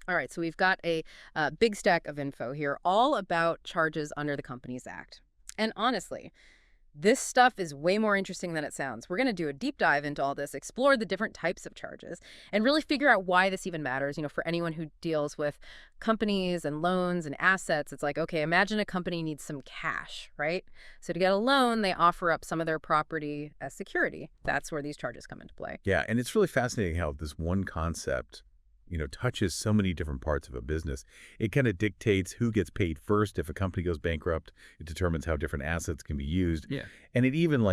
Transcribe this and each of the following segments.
All right, so we've got a big stack of info here, all about charges under the Companies Act. And honestly, this stuff is way more interesting than it sounds. We're going to do a deep dive into all this, explore the different types of charges, and really figure out why this even matters. For anyone who deals with companies and loans and assets, it's like, okay, imagine a company needs some cash, right? So to get a loan, they offer up some of their property as security. That's where these charges come into play. Yeah, and it's really fascinating how this one concept, touches so many different parts of a business. It kind of dictates who gets paid first. If a company goes bankrupt, it determines how different assets can be used. Yeah. And it even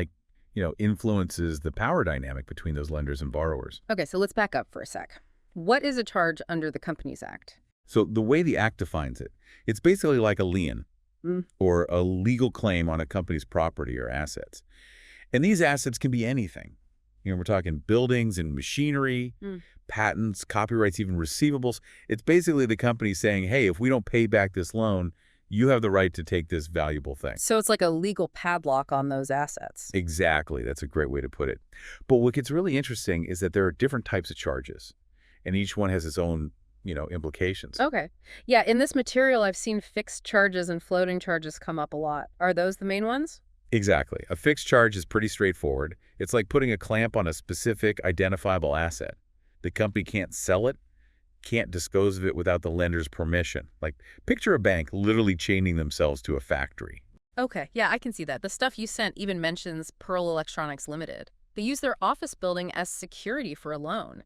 influences the power dynamic between those lenders and borrowers. Okay, so let's back up for a sec. What is a charge under the Companies Act? So the way the Act defines it, it's basically like a lien or a legal claim on a company's property or assets. And these assets can be anything. We're talking buildings and machinery, patents, copyrights, even receivables. It's basically the company saying, hey, if we don't pay back this loan, you have the right to take this valuable thing. So it's like a legal padlock on those assets. Exactly. That's a great way to put it. But what gets really interesting is that there are different types of charges, and each one has its own, implications. Okay. Yeah, in this material, I've seen fixed charges and floating charges come up a lot. Are those the main ones? Exactly. A fixed charge is pretty straightforward. It's like putting a clamp on a specific identifiable asset. The company can't sell it, can't dispose of it without the lender's permission. Like, picture a bank literally chaining themselves to a factory. Okay, yeah, I can see that. The stuff you sent even mentions Pearl Electronics Limited. They use their office building as security for a loan.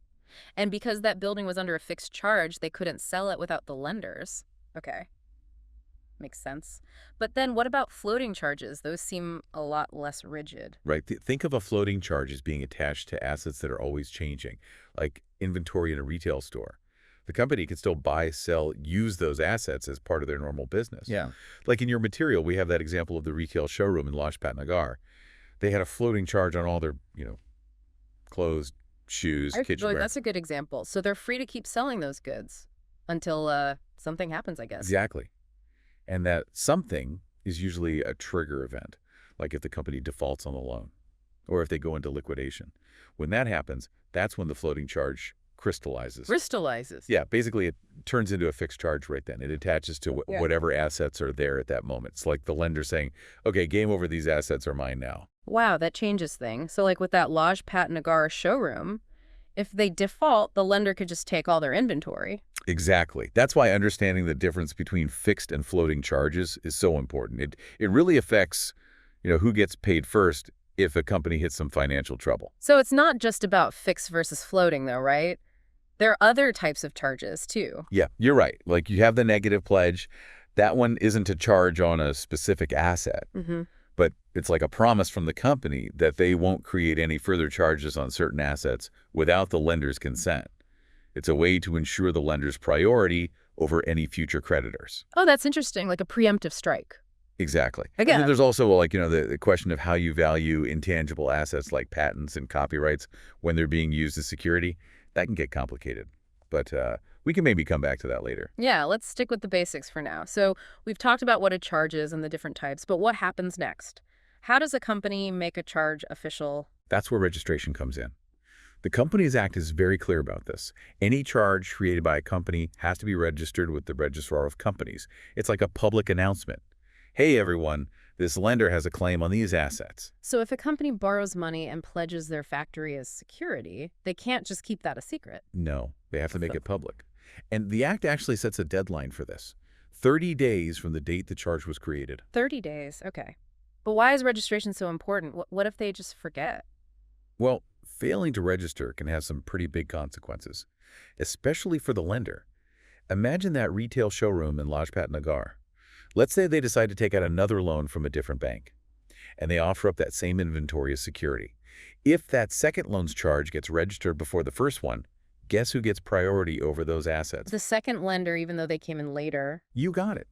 And because that building was under a fixed charge, they couldn't sell it without the lenders. Okay. Makes sense. But then what about floating charges? Those seem a lot less rigid. Right. Think of a floating charge as being attached to assets that are always changing, like inventory in a retail store. The company can still buy, sell, use those assets as part of their normal business. Yeah. Like in your material, we have that example of the retail showroom in Lajpat Nagar. They had a floating charge on all their, clothes, shoes, kitchenware. That's a good example. So they're free to keep selling those goods until something happens, I guess. Exactly. And that something is usually a trigger event, like if the company defaults on the loan or if they go into liquidation. When that happens, that's when the floating charge crystallizes. Crystallizes. Yeah, basically it turns into a fixed charge right then. It attaches to whatever assets are there at that moment. It's like the lender saying, okay, game over, these assets are mine now. Wow, that changes things. So like with that Lajpat Nagar showroom, if they default, the lender could just take all their inventory. Exactly. That's why understanding the difference between fixed and floating charges is so important. It really affects, who gets paid first if a company hits some financial trouble. So it's not just about fixed versus floating though, right? There are other types of charges too. Yeah, you're right. Like you have the negative pledge. That one isn't a charge on a specific asset, but it's like a promise from the company that they won't create any further charges on certain assets without the lender's consent. It's a way to ensure the lender's priority over any future creditors. Oh, that's interesting, like a preemptive strike. Exactly. Again, And then there's also the question of how you value intangible assets like patents and copyrights when they're being used as security. That can get complicated, but we can maybe come back to that later. Yeah, let's stick with the basics for now. So we've talked about what a charge is and the different types, but what happens next? How does a company make a charge official? That's where registration comes in. The Companies Act is very clear about this. Any charge created by a company has to be registered with the Registrar of Companies. It's like a public announcement. Hey, everyone, this lender has a claim on these assets. So if a company borrows money and pledges their factory as security, they can't just keep that a secret. No, they have to make it public. And the Act actually sets a deadline for this. 30 days from the date the charge was created. 30 days, okay. But why is registration so important? What if they just forget? Well, failing to register can have some pretty big consequences, especially for the lender. Imagine that retail showroom in Lajpat Nagar. Let's say they decide to take out another loan from a different bank, and they offer up that same inventory as security. If that second loan's charge gets registered before the first one, guess who gets priority over those assets? The second lender, even though they came in later. You got it.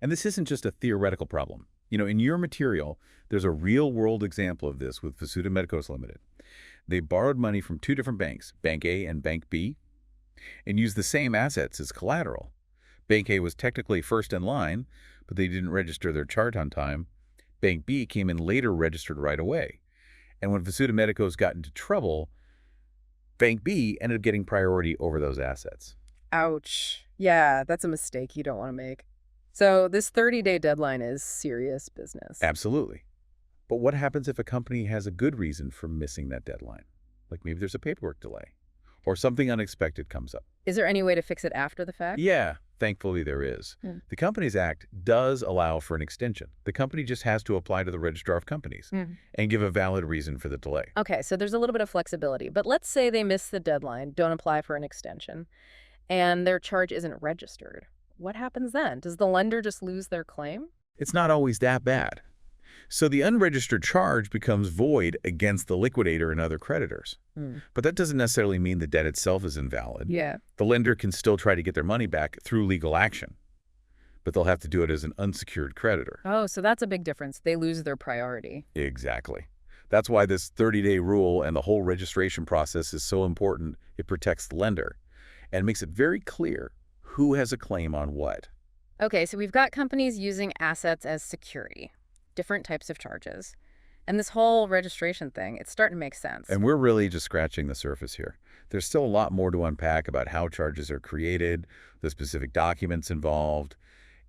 And this isn't just a theoretical problem. In your material, there's a real-world example of this with Vasuda Medicos Limited. They borrowed money from two different banks, Bank A and Bank B, and used the same assets as collateral. Bank A was technically first in line, but they didn't register their charge on time. Bank B came in later, registered right away. And when Vasuda Medicos got into trouble, Bank B ended up getting priority over those assets. Ouch. Yeah, that's a mistake you don't want to make. So this 30-day deadline is serious business. Absolutely. But what happens if a company has a good reason for missing that deadline? Like maybe there's a paperwork delay or something unexpected comes up. Is there any way to fix it after the fact? Yeah, thankfully there is. Hmm. The Companies Act does allow for an extension. The company just has to apply to the Registrar of Companies and give a valid reason for the delay. Okay, so there's a little bit of flexibility. But let's say they miss the deadline, don't apply for an extension, and their charge isn't registered. What happens then? Does the lender just lose their claim? It's not always that bad. So the unregistered charge becomes void against the liquidator and other creditors. But that doesn't necessarily mean the debt itself is invalid. Yeah. The lender can still try to get their money back through legal action, but they'll have to do it as an unsecured creditor. Oh, so that's a big difference. They lose their priority. Exactly. That's why this 30-day rule and the whole registration process is so important. It protects the lender and makes it very clear who has a claim on what. Okay, so we've got companies using assets as security, different types of charges. And this whole registration thing, it's starting to make sense. And we're really just scratching the surface here. There's still a lot more to unpack about how charges are created, the specific documents involved,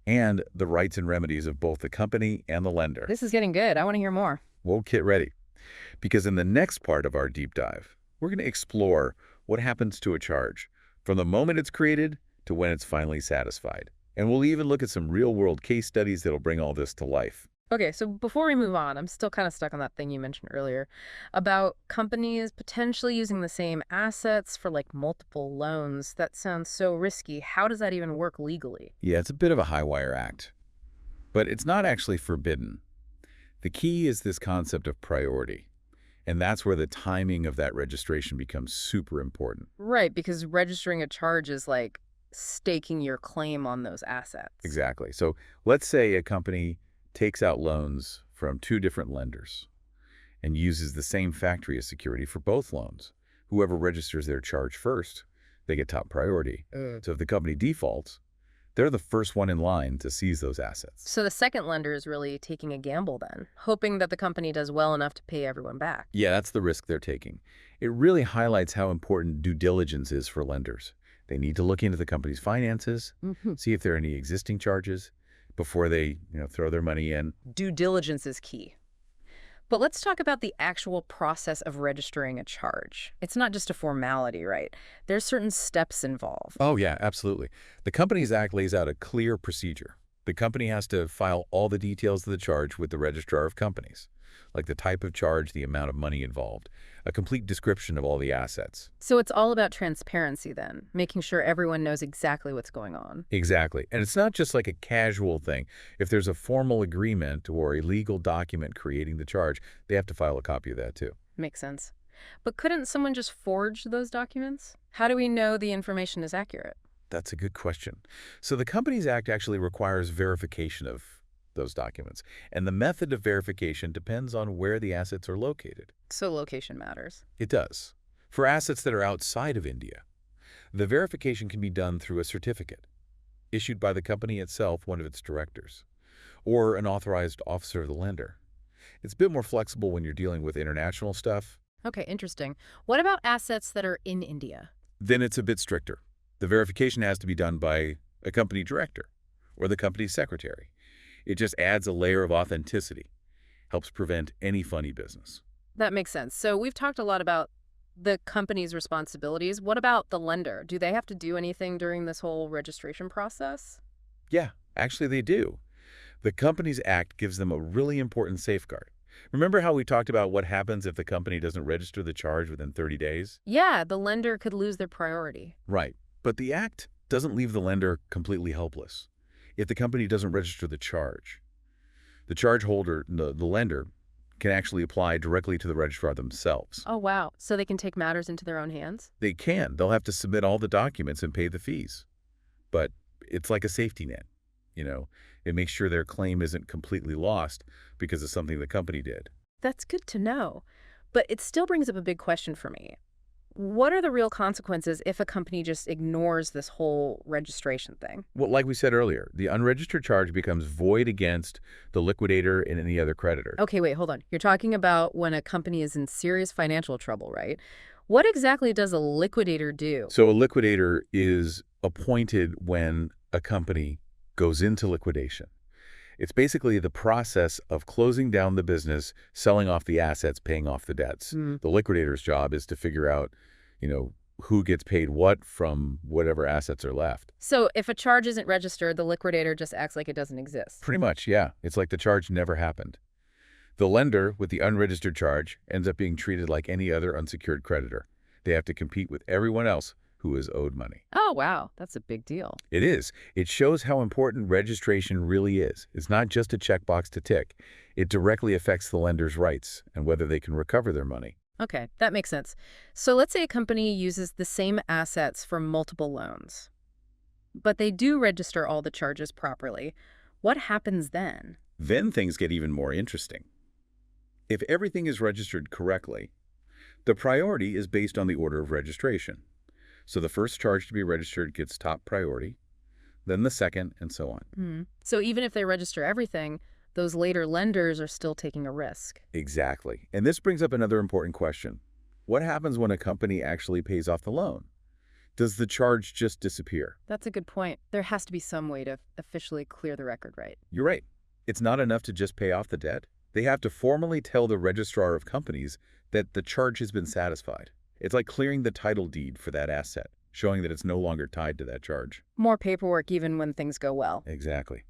and the rights and remedies of both the company and the lender. This is getting good. I want to hear more. We'll get ready, because in the next part of our deep dive, we're going to explore what happens to a charge from the moment it's created to when it's finally satisfied. And we'll even look at some real-world case studies that'll bring all this to life. Okay, so before we move on, I'm still kind of stuck on that thing you mentioned earlier about companies potentially using the same assets for like multiple loans. That sounds so risky. How does that even work legally? Yeah, it's a bit of a high-wire act, but it's not actually forbidden. The key is this concept of priority, and that's where the timing of that registration becomes super important. Right, because registering a charge is like staking your claim on those assets. Exactly. So let's say a company takes out loans from two different lenders and uses the same factory as security for both loans. Whoever registers their charge first, they get top priority. So if the company defaults, they're the first one in line to seize those assets. So the second lender is really taking a gamble then, hoping that the company does well enough to pay everyone back. Yeah, that's the risk they're taking. It really highlights how important due diligence is for lenders. They need to look into the company's finances, see if there are any existing charges before they, throw their money in. Due diligence is key. But let's talk about the actual process of registering a charge. It's not just a formality, right? There's certain steps involved. Oh, yeah, absolutely. The Companies Act lays out a clear procedure. The company has to file all the details of the charge with the Registrar of Companies, like the type of charge, the amount of money involved, a complete description of all the assets. So it's all about transparency then, making sure everyone knows exactly what's going on. Exactly. And it's not just like a casual thing. If there's a formal agreement or a legal document creating the charge, they have to file a copy of that too. Makes sense. But couldn't someone just forge those documents? How do we know the information is accurate? That's a good question. So the Companies Act actually requires verification of those documents. And the method of verification depends on where the assets are located. So location matters. It does. For assets that are outside of India, the verification can be done through a certificate issued by the company itself, one of its directors, or an authorized officer of the lender. It's a bit more flexible when you're dealing with international stuff. Okay, interesting. What about assets that are in India? Then it's a bit stricter. The verification has to be done by a company director or the company's secretary. It just adds a layer of authenticity, helps prevent any funny business. That makes sense. So we've talked a lot about the company's responsibilities. What about the lender? Do they have to do anything during this whole registration process? Yeah, actually they do. The Companies Act gives them a really important safeguard. Remember how we talked about what happens if the company doesn't register the charge within 30 days? Yeah, the lender could lose their priority. Right. But the Act doesn't leave the lender completely helpless. If the company doesn't register the charge holder, the lender, can actually apply directly to the registrar themselves. Oh, wow. So they can take matters into their own hands? They can. They'll have to submit all the documents and pay the fees. But it's like a safety net, It makes sure their claim isn't completely lost because of something the company did. That's good to know. But it still brings up a big question for me. What are the real consequences if a company just ignores this whole registration thing? Well, like we said earlier, the unregistered charge becomes void against the liquidator and any other creditor. Okay, wait, hold on. You're talking about when a company is in serious financial trouble, right? What exactly does a liquidator do? So a liquidator is appointed when a company goes into liquidation. It's basically the process of closing down the business, selling off the assets, paying off the debts. Mm. The liquidator's job is to figure out, who gets paid what from whatever assets are left. So if a charge isn't registered, the liquidator just acts like it doesn't exist. Pretty much, yeah. It's like the charge never happened. The lender with the unregistered charge ends up being treated like any other unsecured creditor. They have to compete with everyone else who is owed money. Oh, wow. That's a big deal. It is. It shows how important registration really is. It's not just a checkbox to tick. It directly affects the lender's rights and whether they can recover their money. Okay, that makes sense. So let's say a company uses the same assets for multiple loans, but they do register all the charges properly. What happens then? Then things get even more interesting. If everything is registered correctly, the priority is based on the order of registration. So the first charge to be registered gets top priority, then the second, and so on. So even if they register everything, those later lenders are still taking a risk. Exactly. And this brings up another important question. What happens when a company actually pays off the loan? Does the charge just disappear? That's a good point. There has to be some way to officially clear the record, right? You're right. It's not enough to just pay off the debt. They have to formally tell the registrar of companies that the charge has been satisfied. It's like clearing the title deed for that asset, showing that it's no longer tied to that charge. More paperwork even when things go well. Exactly.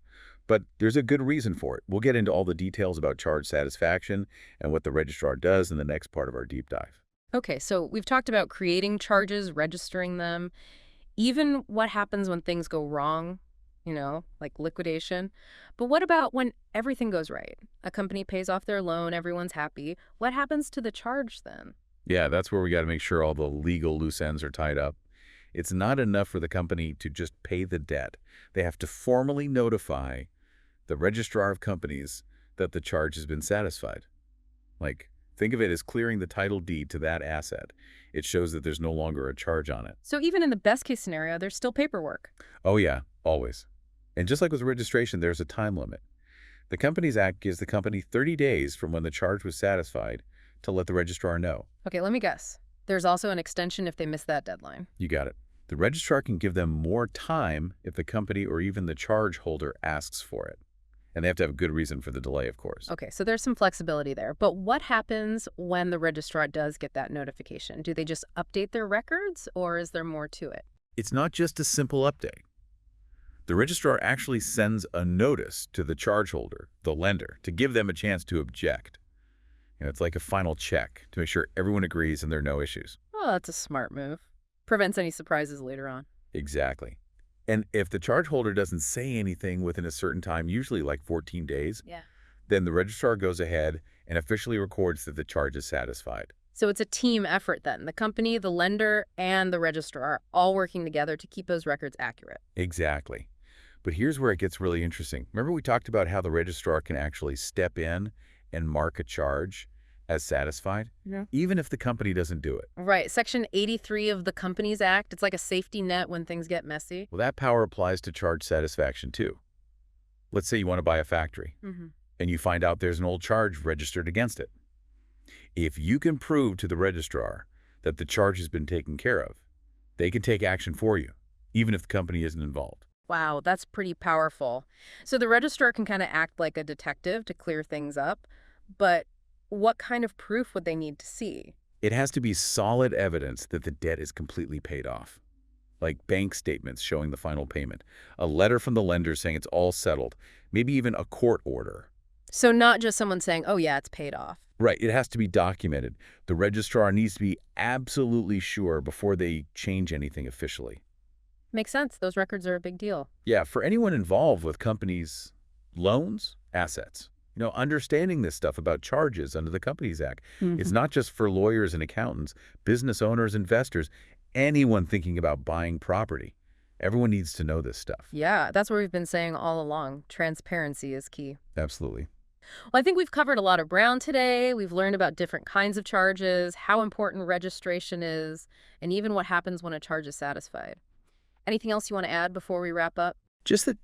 But there's a good reason for it. We'll get into all the details about charge satisfaction and what the registrar does in the next part of our deep dive. Okay, so we've talked about creating charges, registering them, even what happens when things go wrong, like liquidation. But what about when everything goes right? A company pays off their loan, everyone's happy. What happens to the charge then? Yeah, that's where we got to make sure all the legal loose ends are tied up. It's not enough for the company to just pay the debt. They have to formally notify the registrar of companies that the charge has been satisfied. Think of it as clearing the title deed to that asset. It shows that there's no longer a charge on it. So even in the best case scenario, there's still paperwork. Oh yeah, always. And just like with registration, there's a time limit. The Companies Act gives the company 30 days from when the charge was satisfied to let the registrar know. Okay, let me guess. There's also an extension if they miss that deadline. You got it. The registrar can give them more time if the company or even the charge holder asks for it. And they have to have a good reason for the delay, of course. Okay, so there's some flexibility there. But what happens when the registrar does get that notification? Do they just update their records, or is there more to it? It's not just a simple update. The registrar actually sends a notice to the charge holder, the lender, to give them a chance to object. It's like a final check to make sure everyone agrees and there are no issues. Oh, that's a smart move. Prevents any surprises later on. Exactly. And if the charge holder doesn't say anything within a certain time, usually like 14 days, then the registrar goes ahead and officially records that the charge is satisfied. So it's a team effort then. The company, the lender, and the registrar all working together to keep those records accurate. Exactly. But here's where it gets really interesting. Remember we talked about how the registrar can actually step in and mark a charge as satisfied, even if the company doesn't do it. Right. Section 83 of the Companies Act, it's like a safety net when things get messy. Well, that power applies to charge satisfaction too. Let's say you want to buy a factory, and you find out there's an old charge registered against it. If you can prove to the registrar that the charge has been taken care of, they can take action for you, even if the company isn't involved. Wow, that's pretty powerful. So the registrar can kind of act like a detective to clear things up, but what kind of proof would they need to see? It has to be solid evidence that the debt is completely paid off, like bank statements showing the final payment, a letter from the lender saying it's all settled, maybe even a court order. So not just someone saying, oh yeah, it's paid off. Right, it has to be documented. The registrar needs to be absolutely sure before they change anything officially. Makes sense. Those records are a big deal. Yeah, for anyone involved with companies' loans, assets. Understanding this stuff about charges under the Companies Act. It's not just for lawyers and accountants, business owners, investors, anyone thinking about buying property. Everyone needs to know this stuff. Yeah, that's what we've been saying all along. Transparency is key. Absolutely. Well, I think we've covered a lot of ground today. We've learned about different kinds of charges, how important registration is, and even what happens when a charge is satisfied. Anything else you want to add before we wrap up? Just that,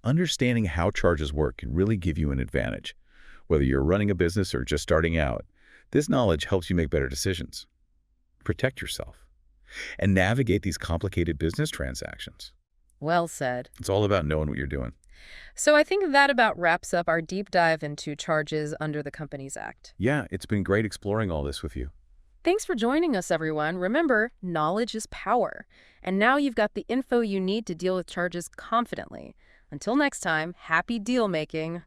understanding how charges work can really give you an advantage. Whether you're running a business or just starting out, this knowledge helps you make better decisions. Protect yourself. and navigate these complicated business transactions. Well said. It's all about knowing what you're doing. So I think that about wraps up our deep dive into charges under the Companies Act. Yeah, it's been great exploring all this with you. Thanks for joining us, everyone. Remember, knowledge is power. And now you've got the info you need to deal with charges confidently. Until next time, happy deal making.